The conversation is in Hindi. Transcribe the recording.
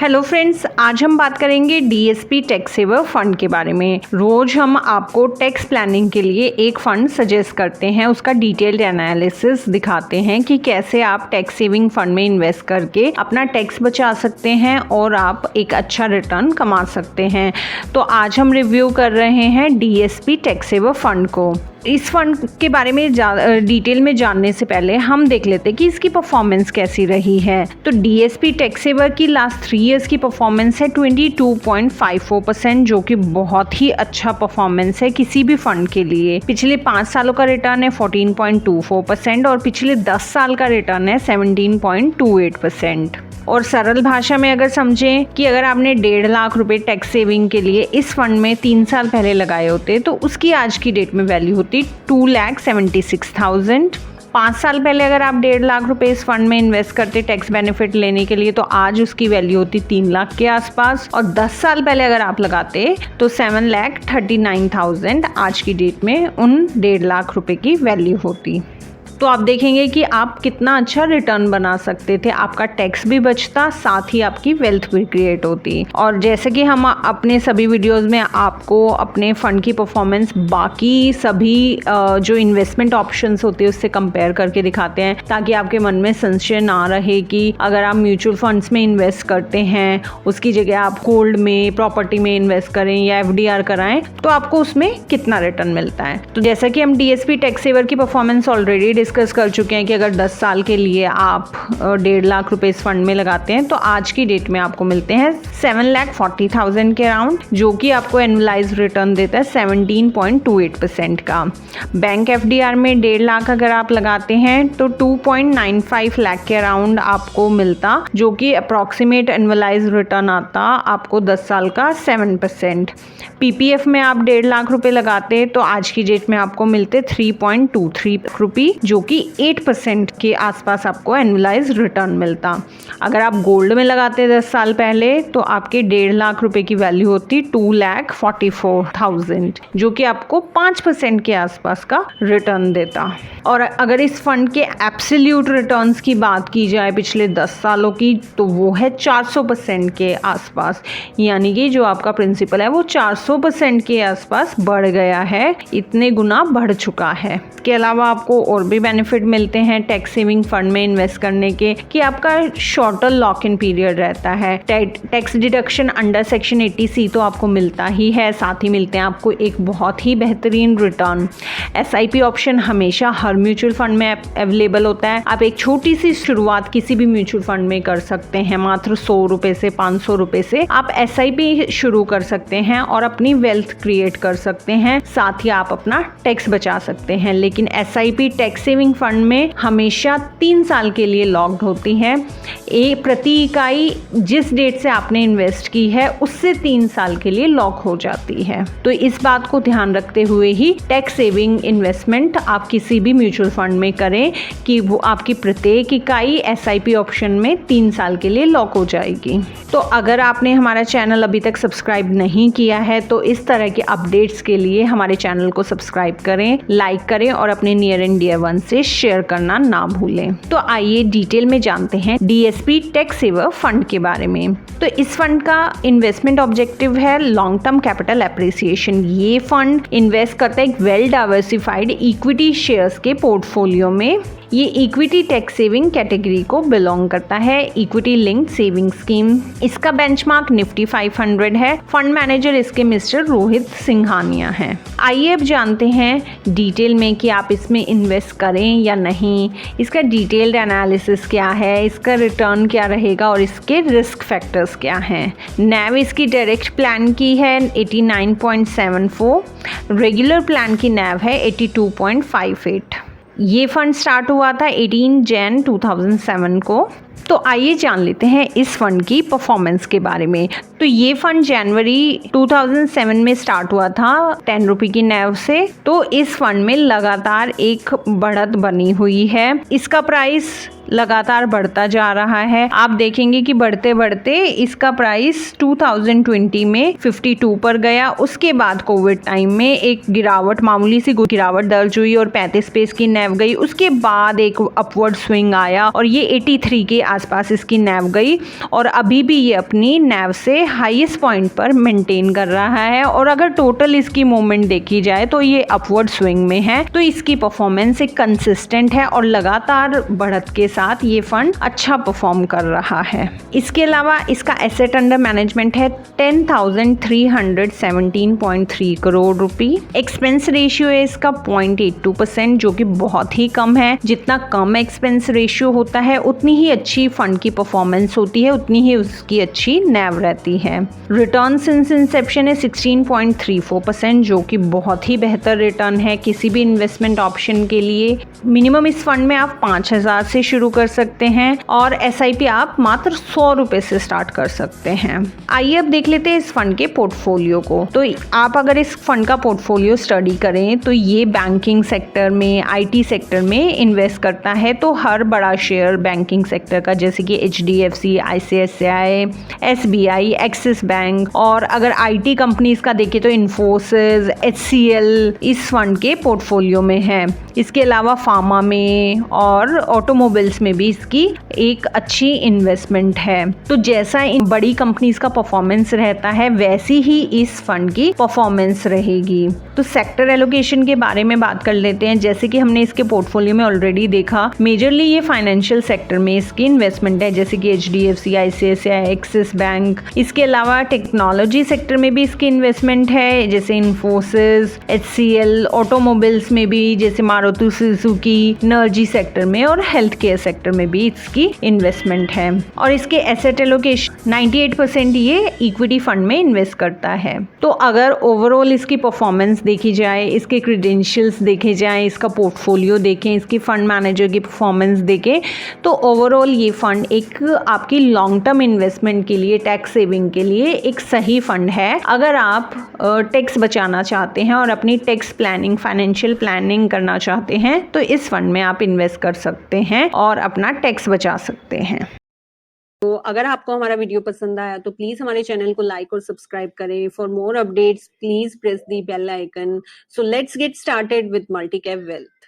हेलो फ्रेंड्स, आज हम बात करेंगे डीएसपी टैक्स सेवर फंड के बारे में। रोज हम आपको टैक्स प्लानिंग के लिए एक फंड सजेस्ट करते हैं, उसका डिटेल्ड एनालिसिस दिखाते हैं कि कैसे आप टैक्स सेविंग फंड में इन्वेस्ट करके अपना टैक्स बचा सकते हैं और आप एक अच्छा रिटर्न कमा सकते हैं। तो आज हम रिव्यू कर रहे हैं डीएसपी टैक्स सेवर फंड को। इस फंड के बारे में डिटेल में जानने से पहले हम देख लेते हैं कि इसकी परफॉर्मेंस कैसी रही है। तो डीएसपी टैक्स सेवर की लास्ट 3 इयर्स की परफॉर्मेंस है 22.54%, जो कि बहुत ही अच्छा परफॉर्मेंस है किसी भी फंड के लिए। पिछले 5 सालों का रिटर्न है 14.24% और पिछले 10 साल का रिटर्न है 17.28%। और सरल भाषा में अगर समझें कि अगर आपने 1.5 लाख रुपए टैक्स सेविंग के लिए इस फंड में 3 साल पहले लगाए होते तो उसकी आज की डेट में वैल्यू होती 2,76,000। 5 साल पहले अगर आप 1.5 लाख रुपए इस फंड में इन्वेस्ट करते टैक्स बेनिफिट लेने के लिए तो आज उसकी वैल्यू होती 3 लाख के आसपास। और 10 साल पहले अगर आप लगाते तो 7,39,000 आज की डेट में उन 1.5 लाख रुपए की वैल्यू होती। तो आप देखेंगे कि आप कितना अच्छा रिटर्न बना सकते थे, आपका टैक्स भी बचता, साथ ही आपकी वेल्थ भी क्रिएट होती। और जैसे कि हम अपने सभी वीडियोस में आपको अपने फंड की परफॉर्मेंस बाकी सभी जो इन्वेस्टमेंट ऑप्शंस होते हैं उससे कंपेयर करके दिखाते हैं, ताकि आपके मन में संशय ना रहे कि अगर आप म्यूचुअल फंड्स में इन्वेस्ट करते हैं उसकी जगह आप गोल्ड में, प्रॉपर्टी में इन्वेस्ट करें या एफडीआर कराएं तो आपको उसमें कितना रिटर्न मिलता है। तो जैसा कि हम डीएसपी टैक्स सेवर की परफॉर्मेंस ऑलरेडी डिस्कस कर चुके हैं कि अगर 10 साल के लिए आप 1.5 लाख रुपए इस फंड में लगाते हैं तो आज की डेट में आपको मिलते हैं 7,40,000 के अराउंड, जो कि आपको एनुअलाइज रिटर्न देता है 17.28% का। बैंक एफडीआर में 1.5 लाख अगर आप लगाते हैं तो 2.95 लाख के अराउंड आपको मिलता, जो कि अप्रॉक्सीमेट एनुअलाइज रिटर्न आता आपको 10 साल का 7%। पीपीएफ में आप 1.5 लाख रुपए लगाते तो आज की डेट में आपको मिलते 3.23 रुपी, जो कि 8% के आसपास आपको एनुअलाइज रिटर्न मिलता। अगर आप गोल्ड में लगाते 10 साल पहले तो आपके 1.5 लाख रुपए की वैल्यू होती 2,44,000, जो कि आपको 5% के आसपास का रिटर्न देता। और अगर इस फंड के एब्सोल्यूट रिटर्न्स की बात की जाए पिछले 10 सालों की तो वो है 400% के आसपास, यानी कि जो आपका प्रिंसिपल है वो 400% के आसपास बढ़ गया है, इतने गुना बढ़ चुका है। इसके अलावा आपको और भी बेनिफिट मिलते हैं टैक्स सेविंग फंड में इन्वेस्ट करने के, कि आपका शॉर्टर लॉक इन पीरियड रहता है। Tax deduction under section 80C तो आपको मिलता ही है, साथ ही मिलते हैं आपको एक बहुत ही बेहतरीन रिटर्न। एसआईपी ऑप्शन हमेशा हर म्यूचुअल फंड में अवेलेबल होता है। आप एक छोटी सी शुरुआत किसी भी म्यूचुअल फंड में कर सकते हैं, मात्र 100 रुपए से 500 रुपए से आप एसआईपी शुरू कर सकते हैं और अपनी वेल्थ क्रिएट कर सकते हैं, साथ ही आप अपना टैक्स बचा सकते हैं। लेकिन एसआईपी टैक्स सेविंग फंड में हमेशा 3 साल के लिए लॉक्ड होती है। प्रति इकाई जिस डेट से आपने इन्वेस्ट की है उससे 3 साल के लिए लॉक हो जाती है। तो इस बात को ध्यान रखते हुए ही टैक्स सेविंग इन्वेस्टमेंट आप किसी भी म्यूचुअल फंड में करें कि वो आपकी प्रत्येक इकाई एसआईपी ऑप्शन में 3 साल के लिए लॉक हो जाएगी। तो अगर आपने हमारा चैनल अभी तक सब्सक्राइब नहीं किया है तो इस तरह के अपडेट्स के लिए हमारे चैनल को सब्सक्राइब करें, लाइक करें और अपने नियर एंड डियर वन से शेयर करना ना भूलें। तो आइए डिटेल में जानते हैं डीएसपी टैक्स सेवर फंड के बारे में। तो इस फंड का इन्वेस्टमेंट ऑब्जेक्टिव है लॉन्ग टर्म कैपिटल एप्रिसिएशन। ये फंड इन्वेस्ट करता है एक वेल डाइवर्सिफाइड इक्विटी शेयर्स के पोर्टफोलियो में। ये इक्विटी टैक्स सेविंग कैटेगरी को बिलोंग करता है, इक्विटी लिंक्ड सेविंग स्कीम। इसका बेंचमार्क निफ्टी 500 है। फंड मैनेजर इसके मिस्टर रोहित सिंघानिया हैं। आइए अब जानते हैं डिटेल में कि आप इसमें इन्वेस्ट करें या नहीं, इसका डिटेल्ड एनालिसिस क्या है, इसका रिटर्न क्या रहेगा और इसके रिस्क फैक्टर्स क्या हैं। नैव इसकी डायरेक्ट प्लान की है 89.74, रेगुलर प्लान की नैव है 82.58। ये फंड स्टार्ट हुआ था 18 जनवरी 2007 को। तो आइए जान लेते हैं इस फंड की परफॉर्मेंस के बारे में। तो ये फंड जनवरी 2007 में स्टार्ट हुआ था 10 रुपये की नैव से। तो इस फंड में लगातार एक बढ़त बनी हुई है। इसका प्राइस लगातार बढ़ता जा रहा है। आप देखेंगे कि बढ़ते बढ़ते इसका प्राइस 2020 में 52 पर गया। उसके बाद कोविड टाइम में एक गिरावट, मामूली सी गिरावट दर्ज हुई और 35 पे इसकी नैव गई। उसके बाद एक अपवर्ड स्विंग आया और ये 83 के आसपास इसकी नैव गई और अभी भी ये अपनी नैव से हाईएस्ट पॉइंट पर मेंटेन कर रहा है। और अगर टोटल इसकी मूवमेंट देखी जाए तो ये अपवर्ड स्विंग में है, तो इसकी परफॉर्मेंस एक कंसिस्टेंट है और लगातार बढ़त के साथ ये फंड अच्छा परफॉर्म कर रहा है। इसके अलावा इसका एसेट अंडर मैनेजमेंट है 10,317.3 करोड़ रुपए। एक्सपेंस रेशियो है इसका 0.82%, जो कि बहुत ही कम है। जितना कम एक्सपेंस रेशियो होता है उतनी ही अच्छी फंड की परफॉर्मेंस होती है, उतनी ही उसकी अच्छी नैव रहती है। रिटर्न सिंस इंसेप्शन है 16.34%, जो कि बहुत ही बेहतर रिटर्न है किसी भी इन्वेस्टमेंट ऑप्शन के लिए। मिनिमम इस फंड में आप 5,000 से शुरू कर सकते हैं और SIP आप मात्र 100 रुपए से स्टार्ट कर सकते हैं। आइए अब देख लेते हैं इस फंड के पोर्टफोलियो को। तो आप अगर इस फंड का पोर्टफोलियो स्टडी करें तो ये बैंकिंग सेक्टर में, IT सेक्टर में इन्वेस्ट करता है। तो हर बड़ा शेयर बैंकिंग सेक्टर का, जैसे कि HDFC, ICICI, SBI, axis bank, और अगर IT कंपनीज का देखें तो इन्फोसिस, HCL इस फंड के पोर्टफोलियो में है। इसके अलावा फार्मा में और ऑटोमोबाइल्स में भी इसकी एक अच्छी इन्वेस्टमेंट है। तो जैसा इन बड़ी कंपनीज का परफॉर्मेंस रहता है वैसी ही इस फंड की परफॉर्मेंस रहेगी। तो सेक्टर एलोकेशन के बारे में बात कर लेते हैं। जैसे कि हमने इसके पोर्टफोलियो में ऑलरेडी देखा, मेजरली ये फाइनेंशियल सेक्टर में इसकी इन्वेस्टमेंट है, जैसे कि HDFC, ICICI, एक्सिस बैंक। इसके अलावा टेक्नोलॉजी सेक्टर में भी इसकी इन्वेस्टमेंट है, जैसे इन्फोसिस, HCL, ऑटोमोबाइल्स में भी जैसे मारुति सुजुकी, एनर्जी सेक्टर में, और हेल्थ केयर सेक्टर में भी इसकी इन्वेस्टमेंट है। और इसके एसेट एलोकेशन 98% ये इक्विटी फंड में इन्वेस्ट करता है। तो अगर ओवरऑल इसकी परफॉर्मेंस देखी जाए, इसके क्रेडेंशियल्स देखे जाए, इसका पोर्टफोलियो देखें, इसकी फंड मैनेजर की परफॉर्मेंस देखें, तो ओवरऑल ये फंड एक आपकी लॉन्ग टर्म इन्वेस्टमेंट के लिए, टैक्स सेविंग के लिए एक सही फंड है। अगर आप टैक्स बचाना चाहते हैं और अपनी टैक्स प्लानिंग, फाइनेंशियल प्लानिंग करना चाहते हैं तो इस फंड में आप इन्वेस्ट कर सकते हैं और अपना टैक्स बचा सकते हैं। तो अगर आपको हमारा वीडियो पसंद आया तो प्लीज हमारे चैनल को लाइक और सब्सक्राइब करें। For more updates please press the bell icon. So let's get started with multi cap wealth.